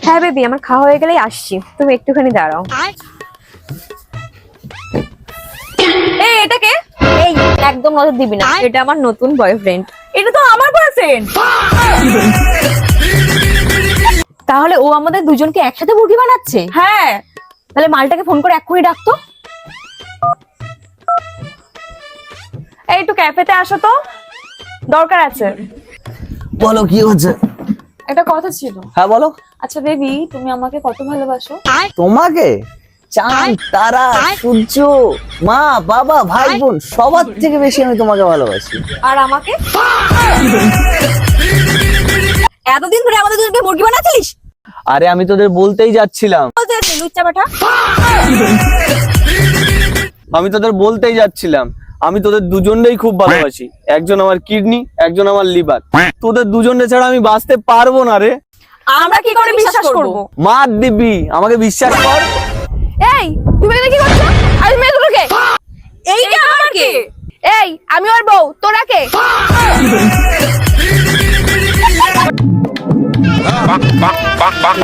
হ্যাঁ বেবি, আমার খাওয়া হয়ে গেলেই আসছি, তুমি একটুখানি দাঁড়াও। এই এটা কে? এই একদম নজর দিবি না, এটা আমার নতুন বয়ফ্রেন্ড। এটা তো আমার বয়ফ্রেন্ড। তাহলে ও আমাদের দুজনকে একসাথে মুরগি বানাচ্ছে? হ্যাঁ। তাহলে মালটাকে ফোন করে এক্ষুনি ডাকতো। এই একটু ক্যাফেতে আসো তো, দরকার আছে। বলো কি হচ্ছে? একটা কথা ছিল। হ্যাঁ বলো। আচ্ছা বেবি, তুমি আমাকে কত ভালোবাসো? তোমাকে চাঁদ, তারা, সূর্য, মা, বাবা, ভাই, বোন সবার থেকে বেশি আমি তোমাকে ভালোবাসি। আর আমাকে? এতদিন ধরে আমাদের দুজনকে মুরগি বানাচ্ছিস? আরে আমি তোদের বলতেই যাচ্ছিলাম, আমি তোদের দুজনেই খুব ভালোবাসি। একজন আমার কিডনি, একজন আমার লিভার। তোদের দুজনে ছাড়া আমি বাঁচতে পারবো না রে। আমরা কি করে বিশ্বাস করব? মার দিবি, আমাকে বিশ্বাস কর। এই তুমি এখানে কি করছো? আমি মেয়েগুলোকে এইটা আমার কে? এই আমি ওর বউ, তোরা কে? Bang, bang, bang, bang.